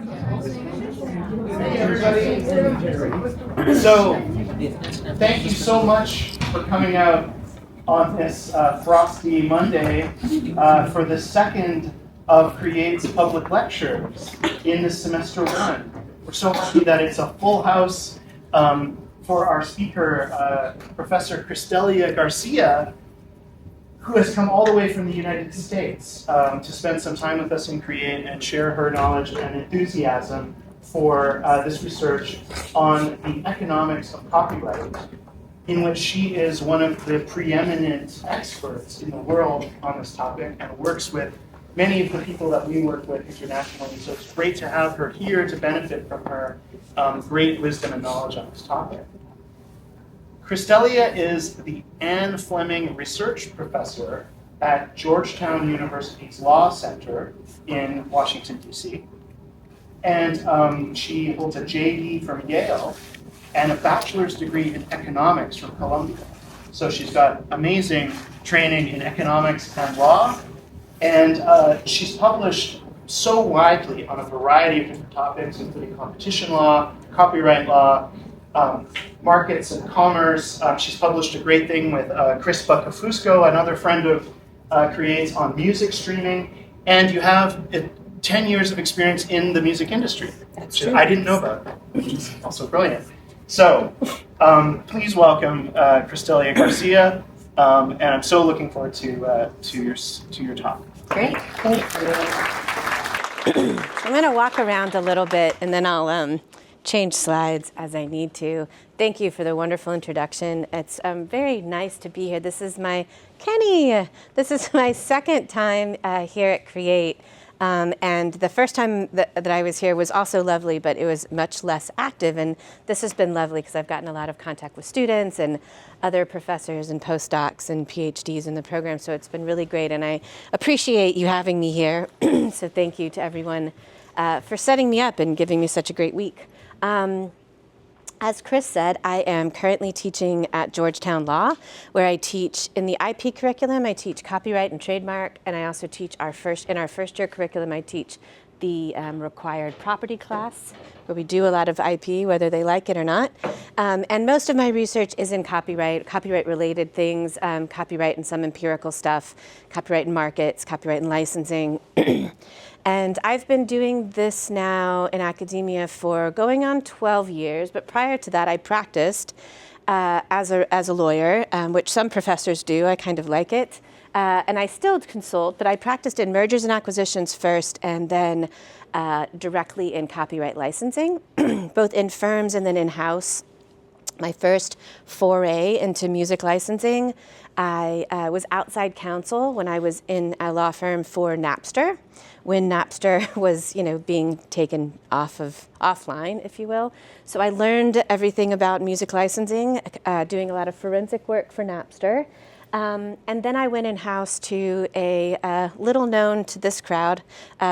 Hey everybody. So, thank you so much for coming out on this frosty Monday for the second of Create's public lectures in the semester one. We're so lucky that it's a full house for our speaker, Professor Kristelia García, who has come all the way from the United States to spend some time with us in Create and share her knowledge and enthusiasm for this research on the economics of copyright, in which she is one of the preeminent experts in the world on this topic and works with many of the people that we work with internationally. So it's great to have her here to benefit from her great wisdom and knowledge on this topic. Kristelia is the Anne Fleming Research Professor at Georgetown University's Law Center in Washington, D.C. And she holds a JD from Yale and a bachelor's degree in economics from Columbia. So she's got amazing training in economics and law. And she's published so widely on a variety of different topics, including competition law, copyright law, markets and commerce. She's published a great thing with Chris Buccafusco, another friend of Create's, on music streaming. And you have 10 years of experience in the music industry, which I didn't know about, which is also brilliant. So please welcome Kristelia García, and I'm so looking forward to your talk. Great, thank you. I'm going to walk around a little bit and then I'll change slides as I need to. Thank you for the wonderful introduction. It's very nice to be here. This is my second time here at Create. And the first time that I was here was also lovely, but it was much less active. And this has been lovely because I've gotten a lot of contact with students and other professors and postdocs and PhDs in the program. So it's been really great. And I appreciate you having me here. So thank you to everyone for setting me up and giving me such a great week. As Chris said, I am currently teaching at Georgetown Law, where I teach in the IP curriculum. I teach copyright and trademark, and I also teach in our first year curriculum, I teach the required property class, where we do a lot of IP, whether they like it or not. And most of my research is in copyright-related things, copyright and some empirical stuff, copyright and markets, copyright and licensing. And I've been doing this now in academia for going on 12 years, but prior to that I practiced as a lawyer, which some professors do. I kind of like it. And I still consult, but I practiced in mergers and acquisitions first and then directly in copyright licensing, both in firms and then in-house. My first foray into music licensing, I was outside counsel when I was in a law firm for Napster, when Napster was, being taken offline, if you will. So I learned everything about music licensing, doing a lot of forensic work for Napster. And then I went in-house to a little known to this crowd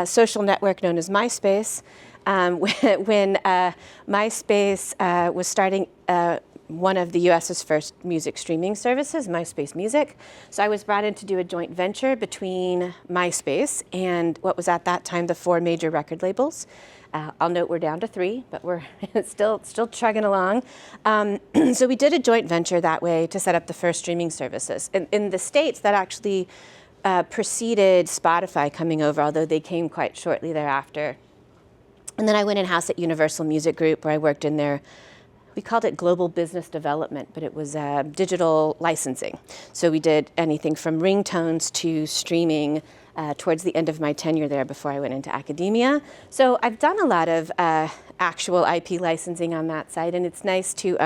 social network known as MySpace. When MySpace was starting one of the US's first music streaming services, MySpace Music. So I was brought in to do a joint venture between MySpace and what was at that time the 4 major record labels. I'll note we're down to 3, but we're still chugging along. So we did a joint venture that way to set up the first streaming services. In the States, that actually preceded Spotify coming over, although they came quite shortly thereafter. And then I went in-house at Universal Music Group, where I worked in their, we called it global business development, but it was digital licensing. So we did anything from ringtones to streaming towards the end of my tenure there before I went into academia. So I've done a lot of actual IP licensing on that side, and it's nice to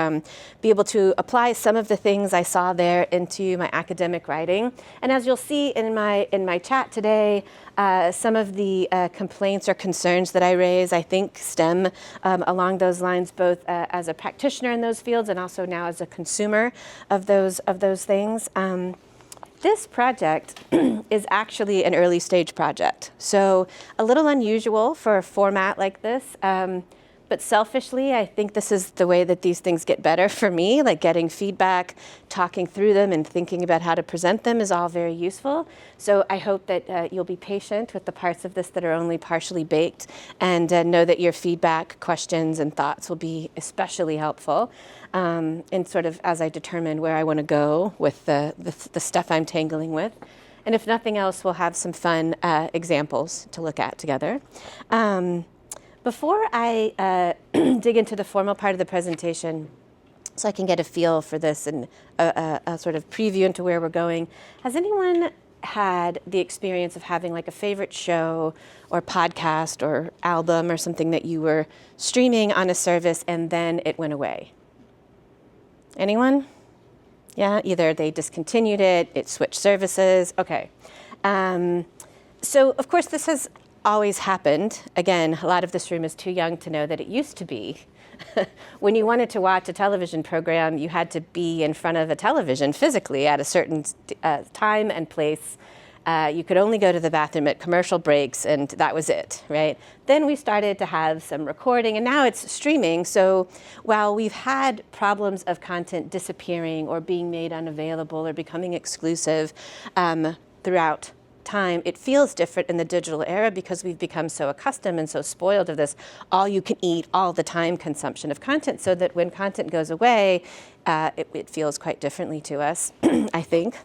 be able to apply some of the things I saw there into my academic writing. And as you'll see in my chat today, some of the complaints or concerns that I raise, I think, stem along those lines, both as a practitioner in those fields and also now as a consumer of those things. This project is actually an early stage project, so a little unusual for a format like this. But selfishly, I think this is the way that these things get better for me, like getting feedback, talking through them, and thinking about how to present them is all very useful. So I hope that you'll be patient with the parts of this that are only partially baked, and know that your feedback, questions, and thoughts will be especially helpful in sort of as I determine where I want to go with the stuff I'm tangling with. And if nothing else, we'll have some fun examples to look at together. Before I dig into the formal part of the presentation, so I can get a feel for this and a sort of preview into where we're going, has anyone had the experience of having like a favorite show or podcast or album or something that you were streaming on a service and then it went away? Anyone? Yeah, either they discontinued it, it switched services. Okay. So of course this has always happened. Again, a lot of this room is too young to know that it used to be. When you wanted to watch a television program, you had to be in front of a television physically at a certain time and place. You could only go to the bathroom at commercial breaks, and that was it, right? Then we started to have some recording, and now it's streaming. So while we've had problems of content disappearing or being made unavailable or becoming exclusive throughout time, it feels different in the digital era because we've become so accustomed and so spoiled of this all you can eat all the time consumption of content, so that when content goes away, it feels quite differently to us, I think.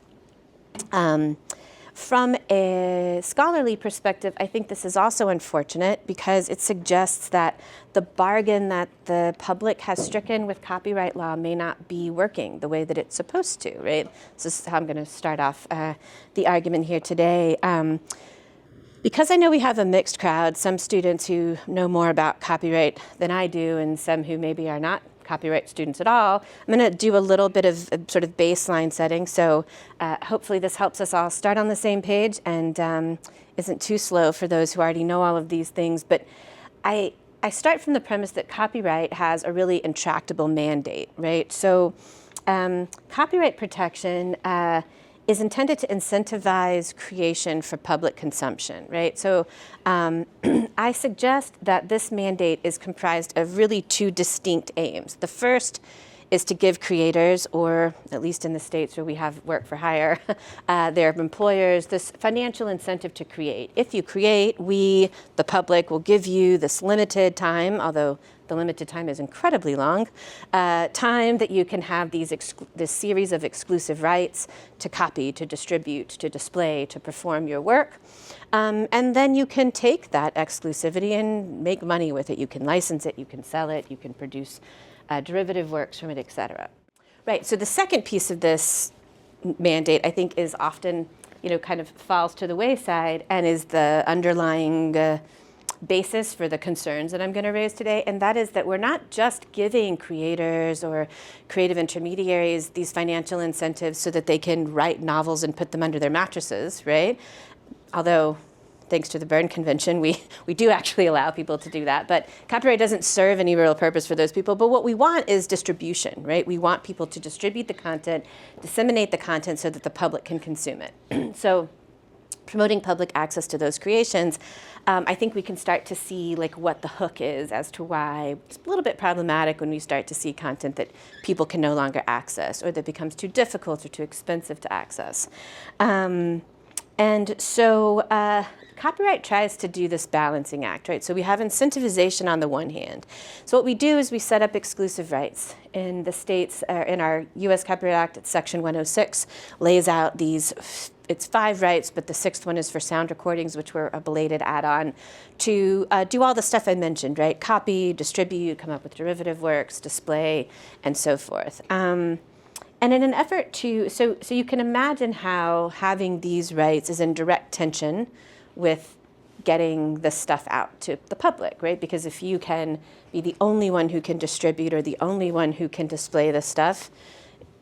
From a scholarly perspective, I think this is also unfortunate because it suggests that the bargain that the public has stricken with copyright law may not be working the way that it's supposed to, right? So this is how I'm going to start off the argument here today. Because I know we have a mixed crowd, some students who know more about copyright than I do and some who maybe are not copyright students at all, I'm going to do a little bit of a sort of baseline setting. So hopefully this helps us all start on the same page and isn't too slow for those who already know all of these things. But I start from the premise that copyright has a really intractable mandate, right? So copyright protection is intended to incentivize creation for public consumption, right? So I suggest that this mandate is comprised of really two distinct aims. The first is to give creators, or at least in the states where we have work for hire, their employers, this financial incentive to create. If you create, we, the public, will give you this limited time, although the limited time is incredibly long, time that you can have this series of exclusive rights to copy, to distribute, to display, to perform your work. And then you can take that exclusivity and make money with it. You can license it, you can sell it, you can produce derivative works from it, et cetera. Right, so the second piece of this mandate, I think, is often, kind of falls to the wayside and is the underlying basis for the concerns that I'm going to raise today, and that is that we're not just giving creators or creative intermediaries these financial incentives so that they can write novels and put them under their mattresses, right? Although, thanks to the Berne Convention, we do actually allow people to do that, but copyright doesn't serve any real purpose for those people. But what we want is distribution, right? We want people to distribute the content, disseminate the content so that the public can consume it. So promoting public access to those creations, I think we can start to see like what the hook is as to why it's a little bit problematic when we start to see content that people can no longer access or that becomes too difficult or too expensive to access. And so copyright tries to do this balancing act, right? So we have incentivization on the one hand. So what we do is we set up exclusive rights. In the states, in our U.S. Copyright Act, it's Section 106, lays out it's 5 rights, but the 6th one is for sound recordings, which were a belated add-on to do all the stuff I mentioned, right? Copy, distribute, come up with derivative works, display, and so forth. And in an effort so you can imagine how having these rights is in direct tension with getting this stuff out to the public, right? Because if you can be the only one who can distribute or the only one who can display this stuff,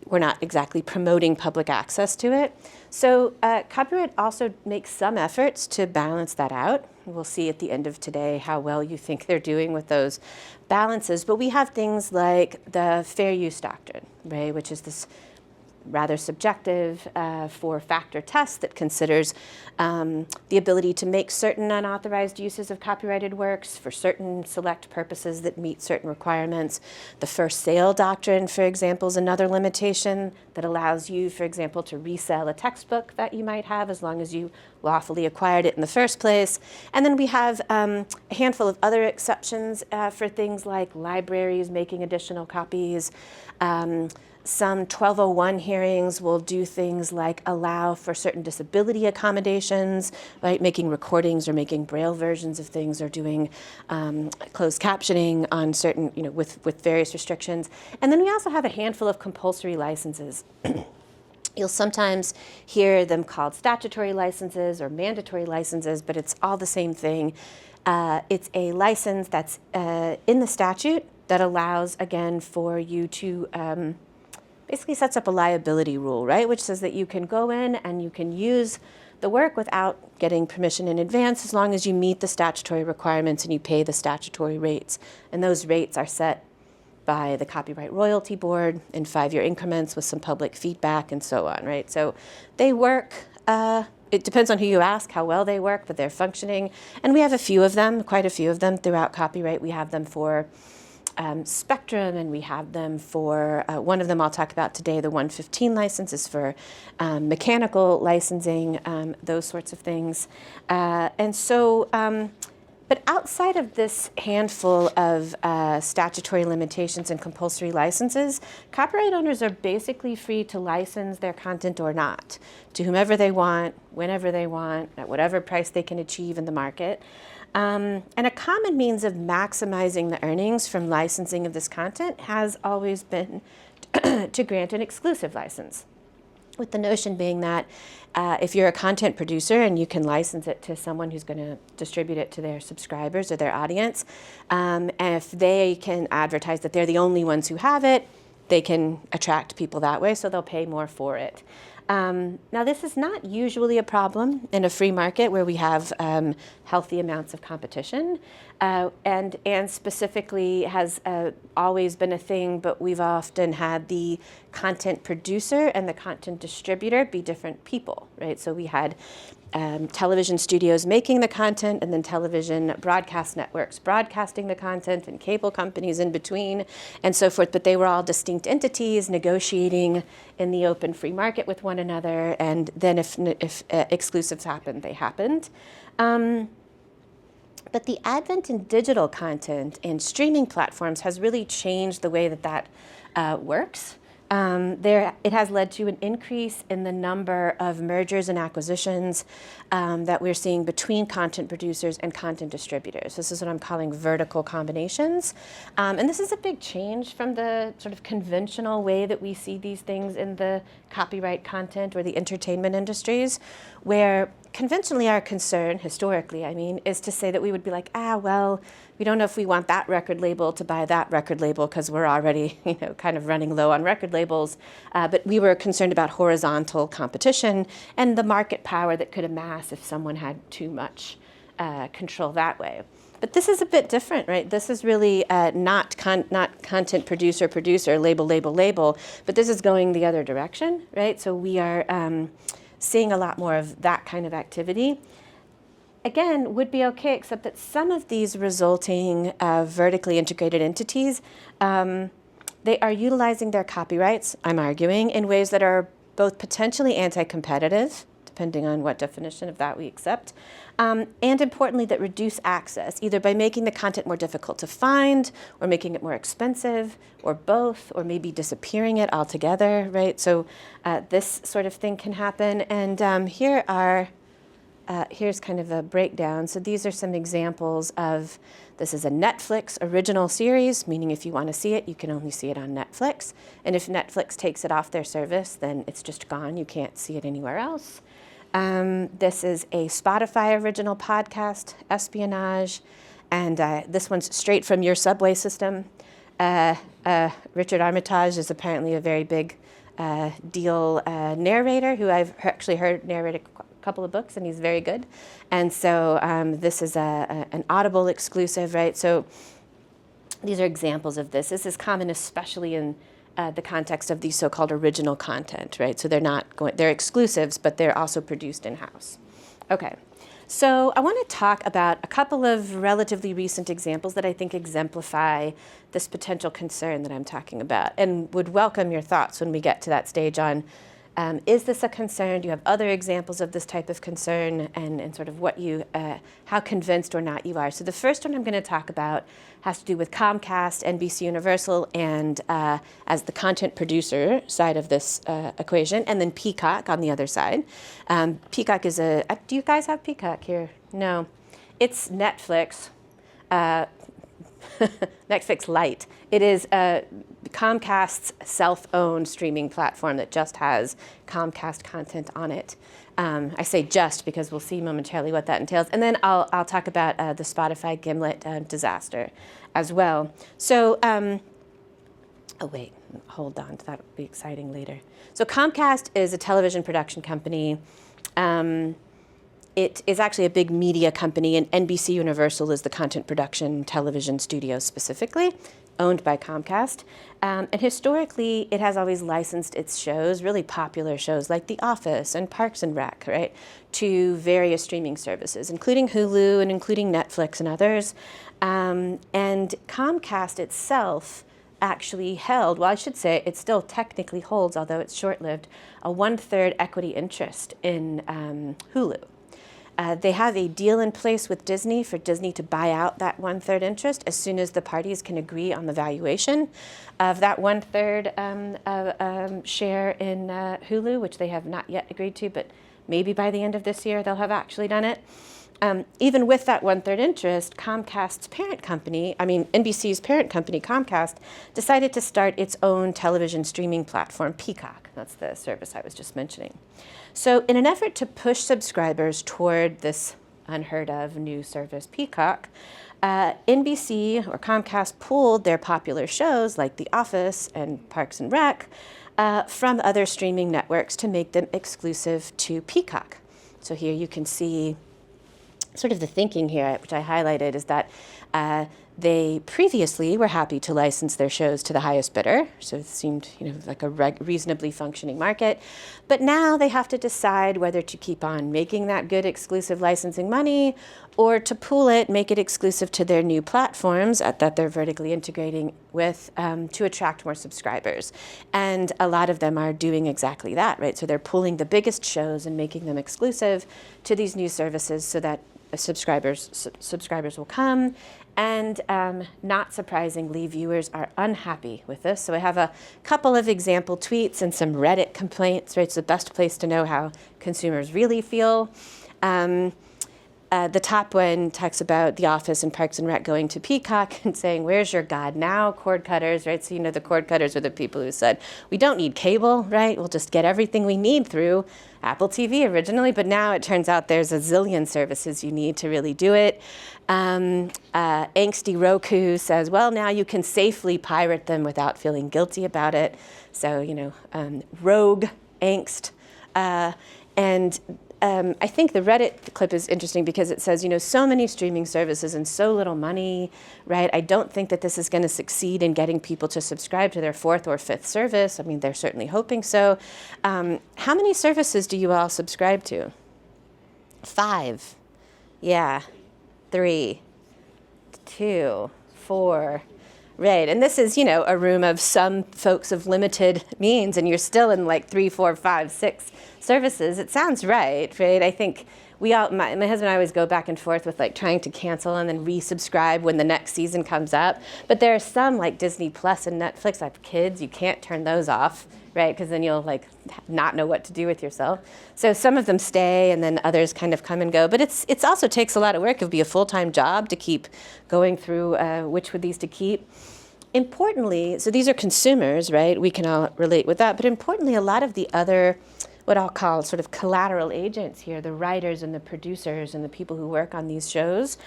we're not exactly promoting public access to it. So copyright also makes some efforts to balance that out. We'll see at the end of today how well you think they're doing with those balances. But we have things like the fair use doctrine, right, which is this rather subjective, four-factor test that considers the ability to make certain unauthorized uses of copyrighted works for certain select purposes that meet certain requirements. The first sale doctrine, for example, is another limitation that allows you, for example, to resell a textbook that you might have as long as you lawfully acquired it in the first place. And then we have a handful of other exceptions for things like libraries making additional copies. Some 1201 hearings will do things like allow for certain disability accommodations, right? Making recordings or making Braille versions of things, or doing closed captioning on certain, with various restrictions. And then we also have a handful of compulsory licenses. You'll sometimes hear them called statutory licenses or mandatory licenses, but it's all the same thing. It's a license that's in the statute that allows, again, for you to basically sets up a liability rule, right? Which says that you can go in and you can use the work without getting permission in advance as long as you meet the statutory requirements and you pay the statutory rates. And those rates are set by the Copyright Royalty Board in 5-year increments with some public feedback and so on, right? So they work, it depends on who you ask how well they work, but they're functioning. And we have a few of them, quite a few of them throughout copyright. We have them for Spectrum, and we have them for, one of them I'll talk about today, the 115 license is for mechanical licensing, those sorts of things. But outside of this handful of statutory limitations and compulsory licenses, copyright owners are basically free to license their content or not to whomever they want, whenever they want, at whatever price they can achieve in the market. And a common means of maximizing the earnings from licensing of this content has always been to grant an exclusive license, with the notion being that if you're a content producer and you can license it to someone who's going to distribute it to their subscribers or their audience, and if they can advertise that they're the only ones who have it, they can attract people that way, so they'll pay more for it. Now, this is not usually a problem in a free market where we have healthy amounts of competition, and specifically has always been a thing, but we've often had the content producer and the content distributor be different people, right? So we had television studios making the content, and then television broadcast networks broadcasting the content, and cable companies in between, and so forth. But they were all distinct entities negotiating in the open free market with one another. And then if exclusives happened, they happened. But the advent in digital content and streaming platforms has really changed the way that works. It has led to an increase in the number of mergers and acquisitions that we're seeing between content producers and content distributors. This is what I'm calling vertical combinations. And this is a big change from the sort of conventional way that we see these things in the copyright content or the entertainment industries, where conventionally our concern, historically, is to say that we would be like, well, we don't know if we want that record label to buy that record label because we're already, kind of running low on record labels. But we were concerned about horizontal competition and the market power that could amass if someone had too much control that way. But this is a bit different, right? This is really not content producer, label, but this is going the other direction, right? So we are seeing a lot more of that kind of activity. Again, would be okay, except that some of these resulting vertically integrated entities, they are utilizing their copyrights, I'm arguing, in ways that are both potentially anti-competitive, depending on what definition of that we accept, and importantly, that reduce access, either by making the content more difficult to find, or making it more expensive, or both, or maybe disappearing it altogether, right? So this sort of thing can happen. And here's kind of a breakdown. So these are some examples of, this is a Netflix original series, meaning if you want to see it, you can only see it on Netflix. And if Netflix takes it off their service, then it's just gone. You can't see it anywhere else. This is a Spotify original podcast, Espionage, and this one's straight from your subway system. Richard Armitage is apparently a very big deal narrator who I've actually heard narrate a couple of books, and he's very good. And so this is an Audible exclusive, right? So these are examples of this. This is common especially in the context of these so-called original content, right? So they're exclusives, but they're also produced in-house. Okay, so I want to talk about a couple of relatively recent examples that I think exemplify this potential concern that I'm talking about, and would welcome your thoughts when we get to that stage on, is this a concern? Do you have other examples of this type of concern, and sort of how convinced or not you are? So the first one I'm going to talk about has to do with Comcast, NBC Universal, and as the content producer side of this equation, and then Peacock on the other side. Peacock is do you guys have Peacock here? No. It's Netflix. Netflix Lite. It is Comcast's self-owned streaming platform that just has Comcast content on it. I say just because we'll see momentarily what that entails. And then I'll talk about the Spotify Gimlet disaster as well. So, oh wait, hold on, that'll be exciting later. So Comcast is a television production company. It is actually a big media company, and NBC Universal is the content production television studio specifically, owned by Comcast. And historically, it has always licensed its shows, really popular shows like The Office and Parks and Rec, right, to various streaming services, including Hulu and including Netflix and others. And Comcast itself actually held, well, I should say it still technically holds, although it's short-lived, a 1/3 equity interest in Hulu. They have a deal in place with Disney for Disney to buy out that 1/3 interest as soon as the parties can agree on the valuation of that 1/3 share in Hulu, which they have not yet agreed to, but maybe by the end of this year they'll have actually done it. Even with that 1/3 interest, Comcast's parent company, NBC's parent company, Comcast, decided to start its own television streaming platform, Peacock. That's the service I was just mentioning. So in an effort to push subscribers toward this unheard of new service, Peacock, NBC or Comcast pulled their popular shows like The Office and Parks and Rec from other streaming networks to make them exclusive to Peacock. So here you can see sort of the thinking here, which I highlighted, is that they previously were happy to license their shows to the highest bidder, so it seemed like a reasonably functioning market. But now they have to decide whether to keep on making that good exclusive licensing money or to pool it, make it exclusive to their new platforms that they're vertically integrating with to attract more subscribers. And a lot of them are doing exactly that, right? So they're pulling the biggest shows and making them exclusive to these new services so that subscribers will come. And not surprisingly, viewers are unhappy with this. So I have a couple of example tweets and some Reddit complaints, right? It's the best place to know how consumers really feel. The top one talks about The Office and Parks and Rec going to Peacock and saying, "Where's your God now, cord cutters?" Right? So the cord cutters are the people who said, "We don't need cable, right? We'll just get everything we need through Apple TV originally, but now it turns out there's a zillion services you need to really do it." Angsty Roku says, "Well, now you can safely pirate them without feeling guilty about it." So rogue angst. I think the Reddit clip is interesting because it says, so many streaming services and so little money, right? I don't think that this is going to succeed in getting people to subscribe to their 4th or 5th service. They're certainly hoping so. How many services do you all subscribe to? 5. Yeah. 3. 2. 4. Right, and this is, a room of some folks of limited means, and you're still in 3, 4, 5, 6 services. It sounds right? I think my husband and I always go back and forth with trying to cancel and then resubscribe when the next season comes up. But there are some like Disney Plus and Netflix. I have kids, you can't turn those off, right? Because then you'll not know what to do with yourself. So some of them stay, and then others kind of come and go. But it's also takes a lot of work. It would be a full-time job to keep going through which of these to keep. Importantly, so these are consumers, right? We can all relate with that. But importantly, a lot of the other, what I'll call sort of collateral agents here, the writers and the producers and the people who work on these shows,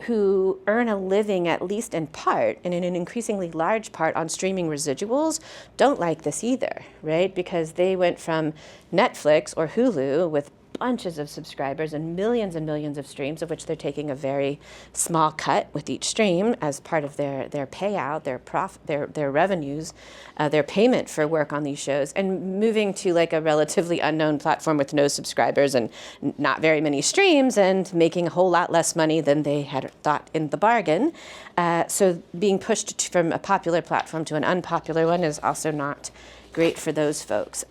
who earn a living at least in part, and in an increasingly large part on streaming residuals, don't like this either, right? Because they went from Netflix or Hulu with bunches of subscribers and millions of streams, of which they're taking a very small cut with each stream as part of their payout, their revenues, their payment for work on these shows, and moving to like a relatively unknown platform with no subscribers and not very many streams and making a whole lot less money than they had thought in the bargain. So being pushed from a popular platform to an unpopular one is also not great for those folks.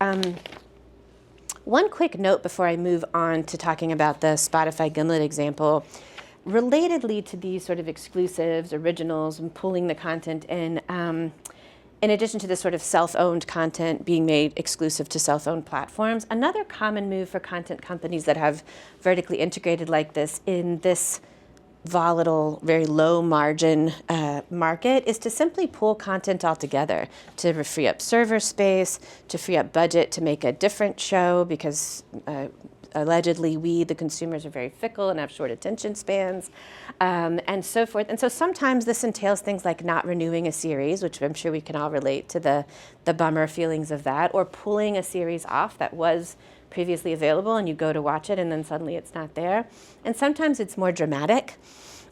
One quick note before I move on to talking about the Spotify Gimlet example. Relatedly to these sort of exclusives, originals, and pulling the content in addition to this sort of self-owned content being made exclusive to self-owned platforms, another common move for content companies that have vertically integrated like this in this volatile, very low margin market is to simply pull content all together, to free up server space, to free up budget to make a different show because allegedly we, the consumers, are very fickle and have short attention spans, and so forth. And so sometimes this entails things like not renewing a series, which I'm sure we can all relate to the bummer feelings of that, or pulling a series off that was previously available and you go to watch it and then suddenly it's not there. And sometimes it's more dramatic.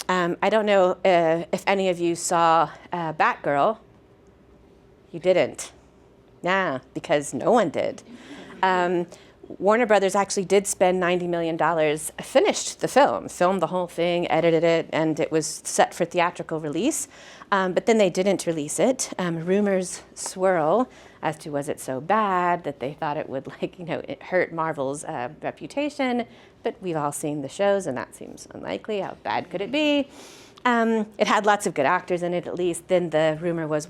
I don't know if any of you saw Batgirl. You didn't. Nah, because no one did. Warner Brothers actually did spend $90 million, finished the film, filmed the whole thing, edited it, and it was set for theatrical release. But then they didn't release it. Rumors swirl as to was it so bad that they thought it would it hurt Marvel's reputation. But we've all seen the shows, and that seems unlikely. How bad could it be? It had lots of good actors in it, at least. Then the rumor was,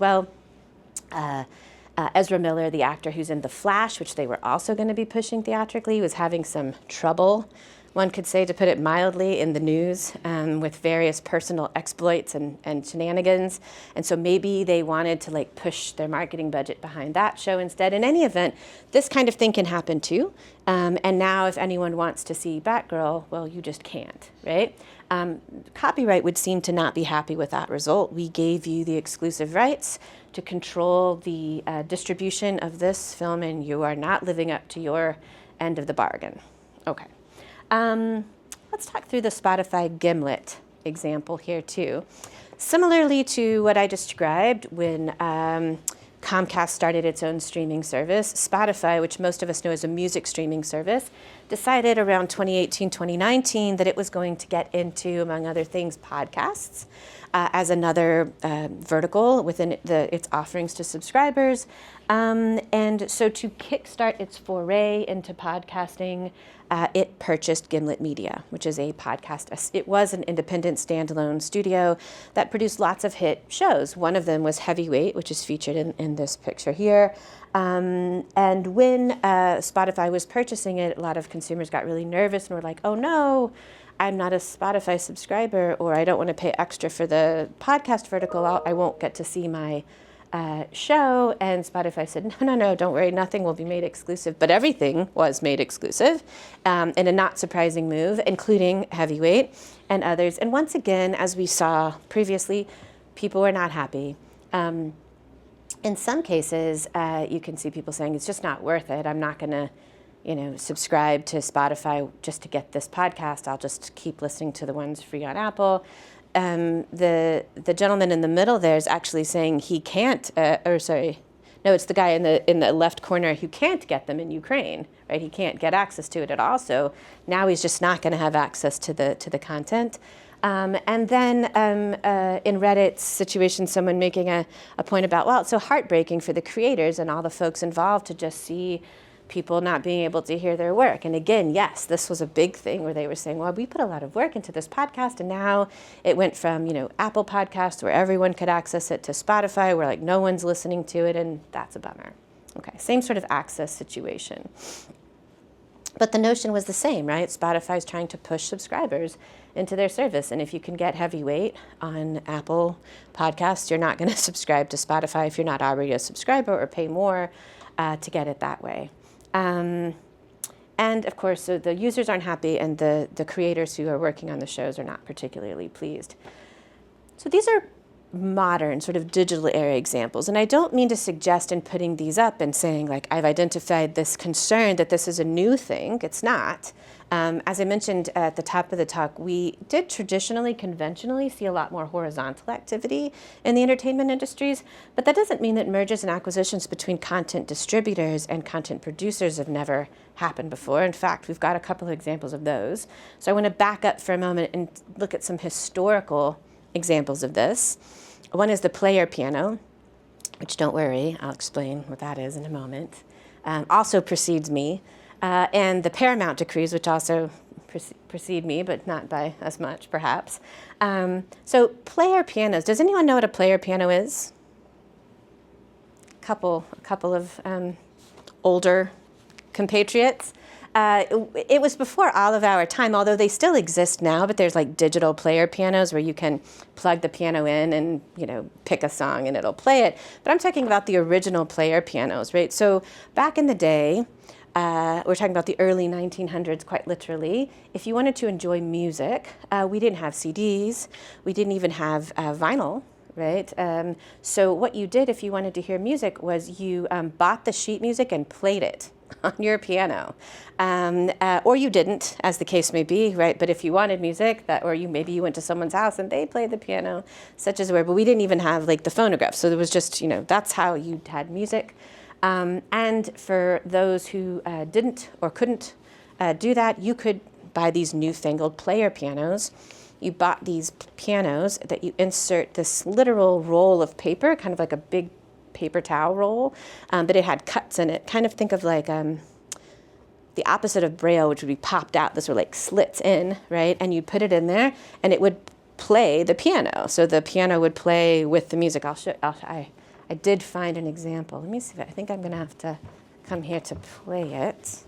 Ezra Miller, the actor who's in The Flash, which they were also going to be pushing theatrically, was having some trouble, one could say, to put it mildly, in the news with various personal exploits and shenanigans. And so maybe they wanted to push their marketing budget behind that show instead. In any event, this kind of thing can happen too. And now if anyone wants to see Batgirl, well, you just can't, right? Copyright would seem to not be happy with that result. We gave you the exclusive rights to control the distribution of this film, and you are not living up to your end of the bargain. Okay. Let's talk through the Spotify Gimlet example here too. Similarly to what I described when Comcast started its own streaming service, Spotify, which most of us know as a music streaming service, decided around 2018, 2019 that it was going to get into, among other things, podcasts as another vertical within its offerings to subscribers. And so to kickstart its foray into podcasting, it purchased Gimlet Media, which is a podcast. It was an independent standalone studio that produced lots of hit shows. One of them was Heavyweight, which is featured in this picture here. And when Spotify was purchasing it, a lot of consumers got really nervous and were like, oh no, I'm not a Spotify subscriber, or I don't want to pay extra for the podcast vertical. I won't get to see my show. And Spotify said, no, don't worry, nothing will be made exclusive. But everything was made exclusive in a not surprising move, including Heavyweight and others. And once again, as we saw previously, people were not happy. In some cases, you can see people saying, it's just not worth it. I'm not going to subscribe to Spotify just to get this podcast. I'll just keep listening to the ones free on Apple. The gentleman in the middle there is actually saying he can't, it's the guy in the left corner who can't get them in Ukraine, right? He can't get access to it at all. So now he's just not going to have access to the content. And then in Reddit's situation, someone making a point about, well, it's so heartbreaking for the creators and all the folks involved to just see people not being able to hear their work. And again, yes, this was a big thing where they were saying, well, we put a lot of work into this podcast, and now it went from, Apple Podcasts where everyone could access it to Spotify where no one's listening to it, and that's a bummer. Okay, same sort of access situation. But the notion was the same, right? Spotify's trying to push subscribers into their service. And if you can get Heavyweight on Apple Podcasts, you're not going to subscribe to Spotify if you're not already a subscriber, or pay more to get it that way. And of course, so the users aren't happy, and the creators who are working on the shows are not particularly pleased. So these are modern sort of digital era examples. And I don't mean to suggest in putting these up and saying I've identified this concern that this is a new thing. It's not. As I mentioned at the top of the talk, we did traditionally, conventionally see a lot more horizontal activity in the entertainment industries, but that doesn't mean that mergers and acquisitions between content distributors and content producers have never happened before. In fact, we've got a couple of examples of those. So I want to back up for a moment and look at some historical examples of this. One is the player piano, which, don't worry, I'll explain what that is in a moment, also precedes me. And the Paramount decrees, which also precede me, but not by as much, perhaps. So player pianos. Does anyone know what a player piano is? A couple of older compatriots. It was before all of our time, although they still exist now, but there's like digital player pianos where you can plug the piano in and, pick a song and it'll play it. But I'm talking about the original player pianos, right? So back in the day, we're talking about the early 1900s, quite literally. If you wanted to enjoy music, we didn't have CDs. We didn't even have vinyl, right? So what you did if you wanted to hear music was you bought the sheet music and played it on your piano. Or you didn't, as the case may be, right? But if you wanted music, maybe you went to someone's house and they played the piano, such as where, but we didn't even have like the phonograph. So there was just, that's how you had music. And for those who didn't or couldn't do that, you could buy these newfangled player pianos. You bought these pianos that you insert this literal roll of paper, kind of like a big paper towel roll, but it had cuts in it. Kind of think of like the opposite of Braille, which would be popped out. This were like slits in, right? And you'd put it in there, and it would play the piano. So the piano would play with the music. I did find an example. Let me see. I think I'm going to have to come here to play it.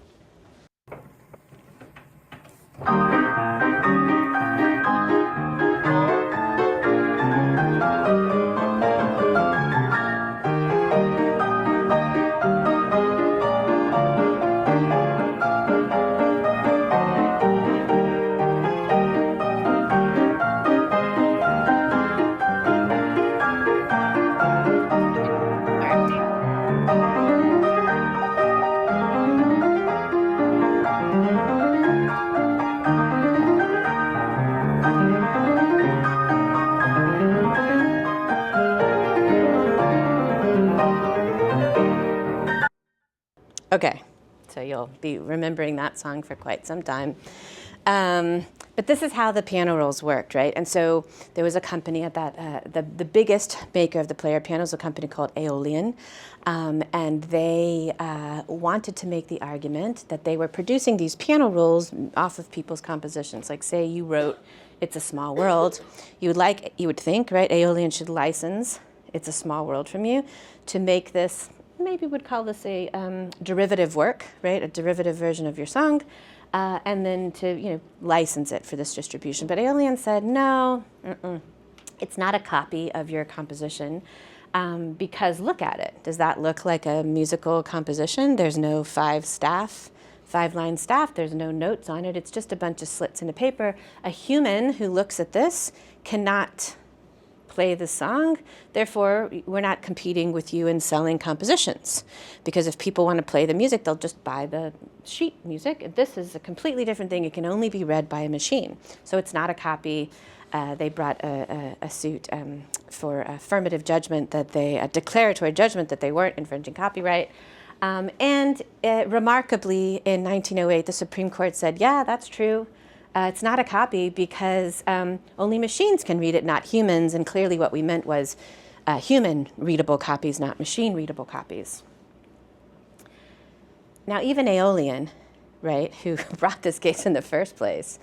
Okay, so you'll be remembering that song for quite some time. But this is how the piano rolls worked, right? And so there was a company at that, the biggest maker of the player pianos, a company called Aeolian, and they wanted to make the argument that they were producing these piano rolls off of people's compositions. Like, say you wrote "It's a Small World," you would think, right? Aeolian should license "It's a Small World" from you to make this. Maybe would call this a derivative work, right? A derivative version of your song, and then to license it for this distribution. But Aeolian said, no, it's not a copy of your composition, because look at it. Does that look like a musical composition? There's no five-line staff. There's no notes on it. It's just a bunch of slits in a paper. A human who looks at this cannot play the song. Therefore, we're not competing with you in selling compositions, because if people want to play the music, they'll just buy the sheet music. This is a completely different thing. It can only be read by a machine. So it's not a copy. They brought a suit for affirmative judgment, a declaratory judgment that they weren't infringing copyright. And remarkably, in 1908, the Supreme Court said, yeah, that's true. It's not a copy because only machines can read it, not humans. And clearly what we meant was human-readable copies, not machine-readable copies. Now, even Aeolian, right, who brought this case in the first place,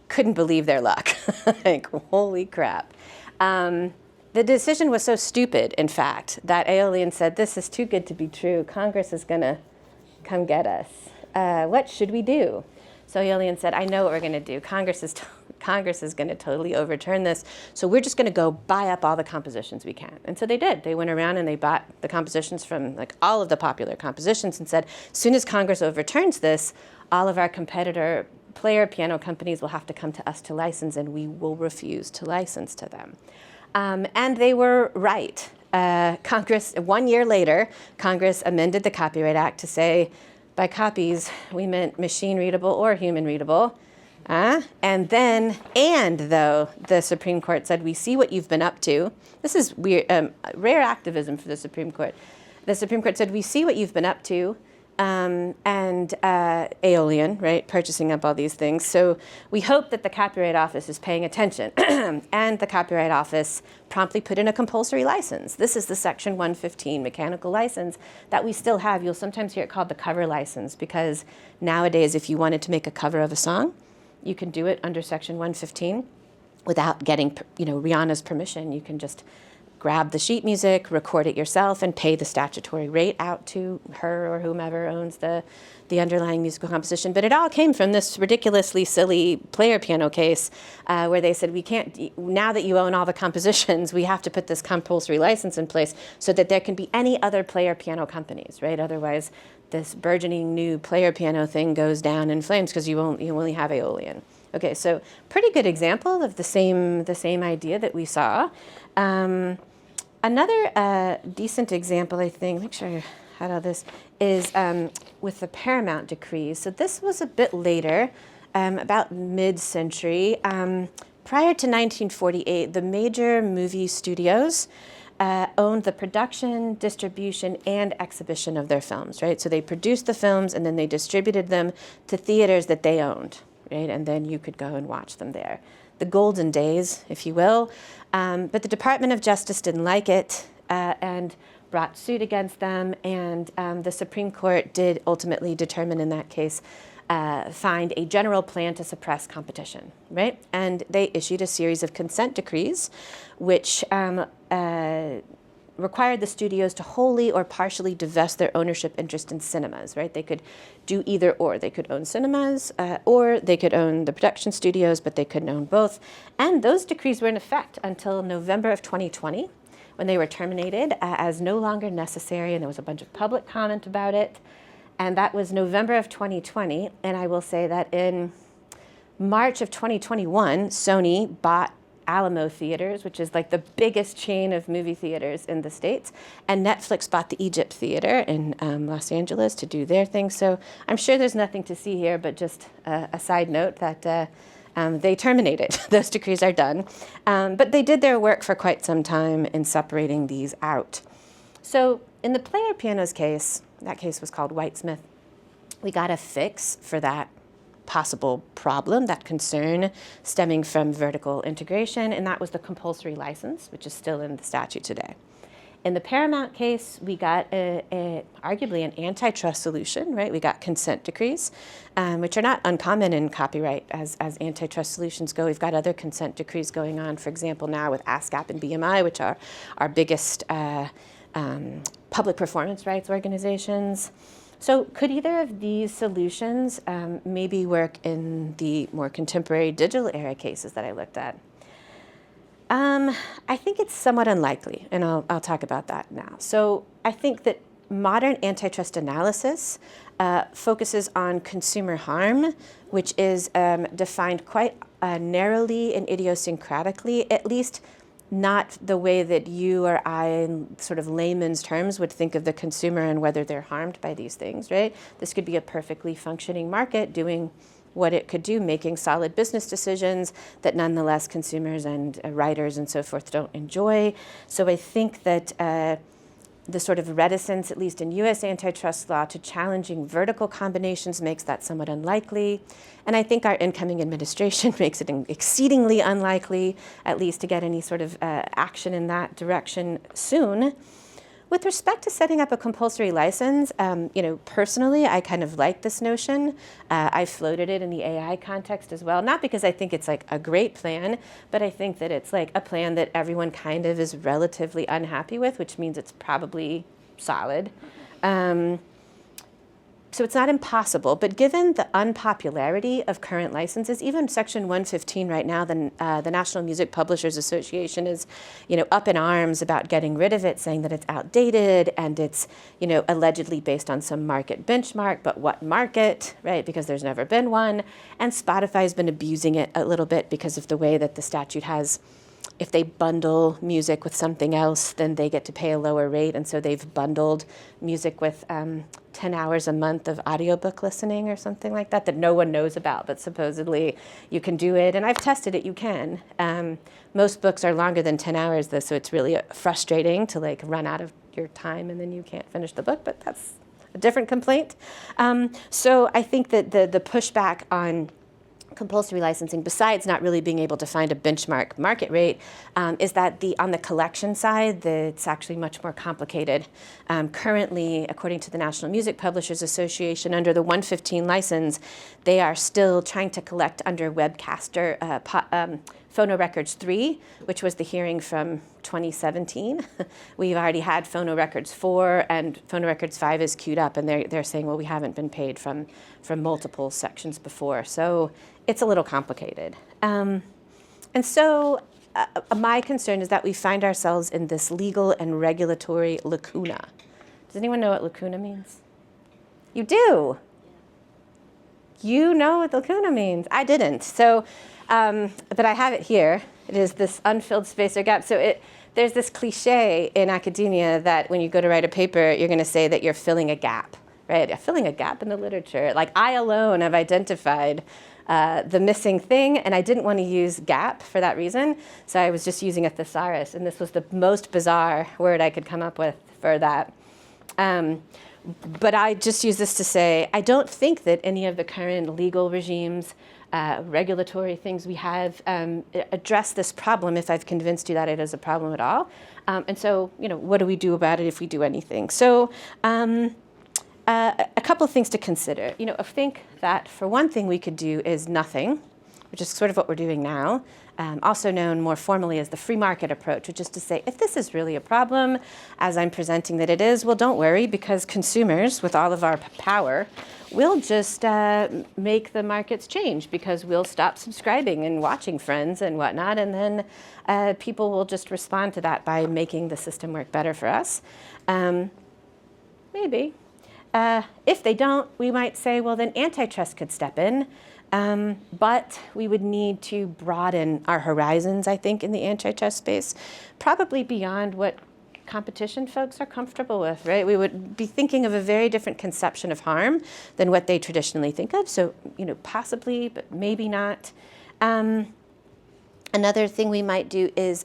couldn't believe their luck. Like, holy crap. The decision was so stupid, in fact, that Aeolian said, this is too good to be true. Congress is going to come get us. What should we do? So Aeolian said, I know what we're going to do. Congress is going to totally overturn this. So we're just going to go buy up all the compositions we can. And so they did. They went around and they bought the compositions from like all of the popular compositions and said, as soon as Congress overturns this, all of our competitor player piano companies will have to come to us to license, and we will refuse to license to them. And they were right. Congress, 1 year later, Congress amended the Copyright Act to say, by copies, we meant machine readable or human readable. And though the Supreme Court said, we see what you've been up to. This is weird, rare activism for the Supreme Court. The Supreme Court said, we see what you've been up to, and Aeolian, right, purchasing up all these things. So we hope that the Copyright Office is paying attention. And the Copyright Office promptly put in a compulsory license. This is the Section 115 mechanical license that we still have. You'll sometimes hear it called the cover license, because nowadays if you wanted to make a cover of a song, you can do it under Section 115 without getting, Rihanna's permission. You can just grab the sheet music, record it yourself, and pay the statutory rate out to her or whomever owns the underlying musical composition. But it all came from this ridiculously silly player piano case where they said, we can't, now that you own all the compositions, we have to put this compulsory license in place so that there can be any other player piano companies, right? Otherwise, this burgeoning new player piano thing goes down in flames because you only have Aeolian. Okay, so pretty good example of the same idea that we saw. Another decent example, I think, make sure I had all this, is with the Paramount decrees. So this was a bit later, about mid-century. Prior to 1948, the major movie studios owned the production, distribution, and exhibition of their films, right? So they produced the films and then they distributed them to theaters that they owned, right? And then you could go and watch them there. The golden days, if you will. But the Department of Justice didn't like it and brought suit against them. And the Supreme Court did ultimately determine in that case, find a general plan to suppress competition, right? And they issued a series of consent decrees, which required the studios to wholly or partially divest their ownership interest in cinemas, right? They could do either or. They could own cinemas or they could own the production studios, but they couldn't own both. And those decrees were in effect until November of 2020, when they were terminated as no longer necessary, and there was a bunch of public comment about it. And that was November of 2020, and I will say that in March of 2021, Sony bought Alamo Theaters, which is like the biggest chain of movie theaters in the States, and Netflix bought the Egypt Theater in Los Angeles to do their thing. So I'm sure there's nothing to see here, but just a side note that they terminated. Those decrees are done. But they did their work for quite some time in separating these out. So in the player pianos case, that case was called Whitesmith, we got a fix for that possible problem, that concern stemming from vertical integration, and that was the compulsory license, which is still in the statute today. In the Paramount case, we got arguably an antitrust solution, right? We got consent decrees, which are not uncommon in copyright as antitrust solutions go. We've got other consent decrees going on, for example, now with ASCAP and BMI, which are our biggest public performance rights organizations. So could either of these solutions maybe work in the more contemporary digital era cases that I looked at? I think it's somewhat unlikely, and I'll talk about that now. So I think that modern antitrust analysis focuses on consumer harm, which is defined quite narrowly and idiosyncratically, at least not the way that you or I, in sort of layman's terms, would think of the consumer and whether they're harmed by these things, right? This could be a perfectly functioning market doing what it could do, making solid business decisions that nonetheless consumers and writers and so forth don't enjoy. So I think that the sort of reticence, at least in US antitrust law, to challenging vertical combinations makes that somewhat unlikely. And I think our incoming administration makes it exceedingly unlikely, at least to get any sort of action in that direction soon. With respect to setting up a compulsory license, personally, I kind of like this notion. I floated it in the AI context as well, not because I think it's like a great plan, but I think that it's like a plan that everyone kind of is relatively unhappy with, which means it's probably solid. So it's not impossible, but given the unpopularity of current licenses, even Section 115 right now, the National Music Publishers Association is, up in arms about getting rid of it, saying that it's outdated and it's, allegedly based on some market benchmark, but what market, right? Because there's never been one. And Spotify's been abusing it a little bit because of the way that the statute has if they bundle music with something else, then they get to pay a lower rate. And so they've bundled music with 10 hours a month of audiobook listening or something like that no one knows about, but supposedly you can do it. And I've tested it, you can. Most books are longer than 10 hours though, so it's really frustrating to like run out of your time and then you can't finish the book, but that's a different complaint. So I think that the pushback on compulsory licensing, besides not really being able to find a benchmark market rate, is that on the collection side, it's actually much more complicated. Currently, according to the National Music Publishers Association, under the 115 license, they are still trying to collect under Webcaster Phonorecords 3, which was the hearing from 2017. We've already had Phonorecords 4, and Phonorecords 5 is queued up, and they're saying, well, we haven't been paid from multiple sections before. So it's a little complicated. And so my concern is that we find ourselves in this legal and regulatory lacuna. Does anyone know what lacuna means? You do? You know what lacuna means. I didn't. So, but I have it here. It is this unfilled space or gap. So there's this cliche in academia that when you go to write a paper, you're going to say that you're filling a gap, right? You're filling a gap in the literature. Like I alone have identified the missing thing, and I didn't want to use gap for that reason. So I was just using a thesaurus, and this was the most bizarre word I could come up with for that. But I just use this to say, I don't think that any of the current legal regimes, regulatory things we have address this problem if I've convinced you that it is a problem at all. And so, what do we do about it if we do anything? So a couple of things to consider. I think that for one thing we could do is nothing, which is sort of what we're doing now, also known more formally as the free market approach, which is to say, if this is really a problem, as I'm presenting that it is, well, don't worry, because consumers, with all of our power, will just make the markets change, because we'll stop subscribing and watching Friends and whatnot, and then people will just respond to that by making the system work better for us. Maybe. If they don't, we might say, well, then antitrust could step in. But we would need to broaden our horizons, I think, in the antitrust space, probably beyond what competition folks are comfortable with, right? We would be thinking of a very different conception of harm than what they traditionally think of. So, possibly, but maybe not. Another thing we might do is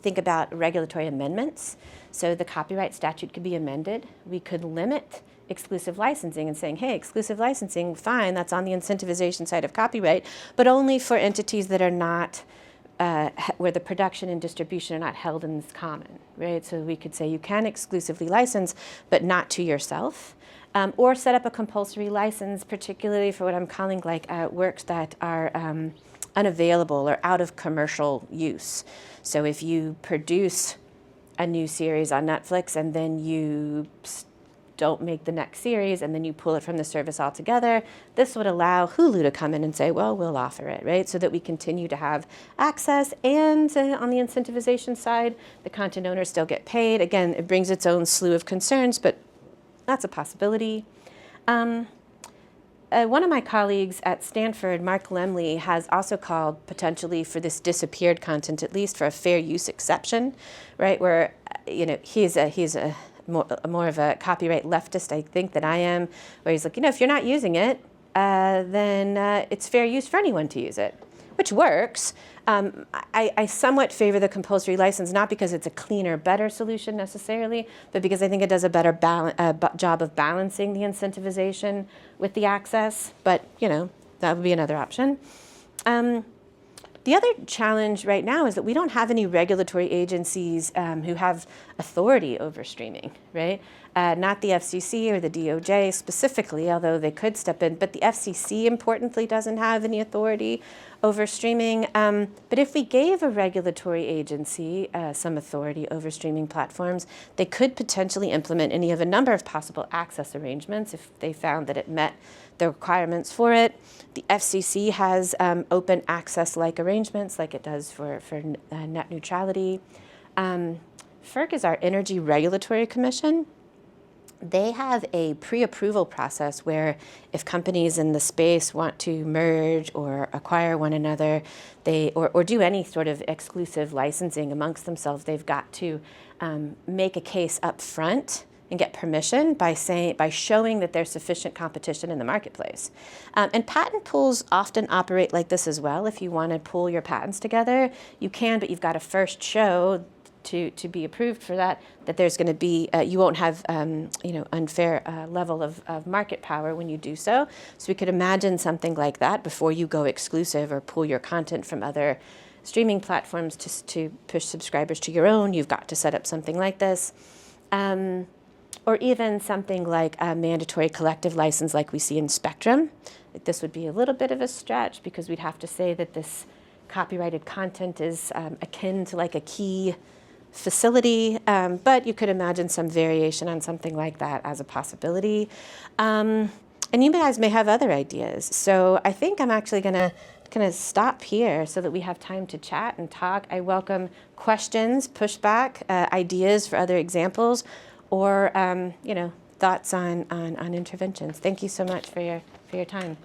think about regulatory amendments. So the copyright statute could be amended. We could limit exclusive licensing and saying, hey, exclusive licensing, fine, that's on the incentivization side of copyright, but only for entities that are not, where the production and distribution are not held in common, right? So we could say you can exclusively license, but not to yourself. Or set up a compulsory license, particularly for what I'm calling like works that are unavailable or out of commercial use. So if you produce a new series on Netflix and then you don't make the next series and then you pull it from the service altogether, this would allow Hulu to come in and say, well, we'll offer it, right? So that we continue to have access, and on the incentivization side, the content owners still get paid. Again, it brings its own slew of concerns, but that's a possibility. One of my colleagues at Stanford, Mark Lemley, has also called potentially for this disappeared content, at least for a fair use exception, right? Where, he's a more of a copyright leftist, I think, than I am, where he's like, if you're not using it, then it's fair use for anyone to use it, which works. I somewhat favor the compulsory license, not because it's a cleaner, better solution necessarily, but because I think it does a better job of balancing the incentivization with the access. But, that would be another option. The other challenge right now is that we don't have any regulatory agencies who have authority over streaming, right? Not the FCC or the DOJ specifically, although they could step in, but the FCC importantly doesn't have any authority over streaming. But if we gave a regulatory agency some authority over streaming platforms, they could potentially implement any of a number of possible access arrangements if they found that it met the requirements for it. The FCC has open access-like arrangements, like it does for net neutrality. FERC is our Energy Regulatory Commission. they have a pre-approval process where if companies in the space want to merge or acquire one another, or do any sort of exclusive licensing amongst themselves, they've got to make a case up front and get permission by showing that there's sufficient competition in the marketplace. And patent pools often operate like this as well. If you want to pool your patents together, you can, but you've got to first show to be approved for that there's going to be, you won't have unfair level of market power when you do so. So we could imagine something like that before you go exclusive or pull your content from other streaming platforms to push subscribers to your own. You've got to set up something like this. Or even something like a mandatory collective license like we see in Spectrum. This would be a little bit of a stretch because we'd have to say that this copyrighted content is akin to like a key facility, but you could imagine some variation on something like that as a possibility. And you guys may have other ideas. So I think I'm actually going to stop here so that we have time to chat and talk. I welcome questions, pushback, ideas for other examples, or thoughts on interventions. Thank you so much for your time.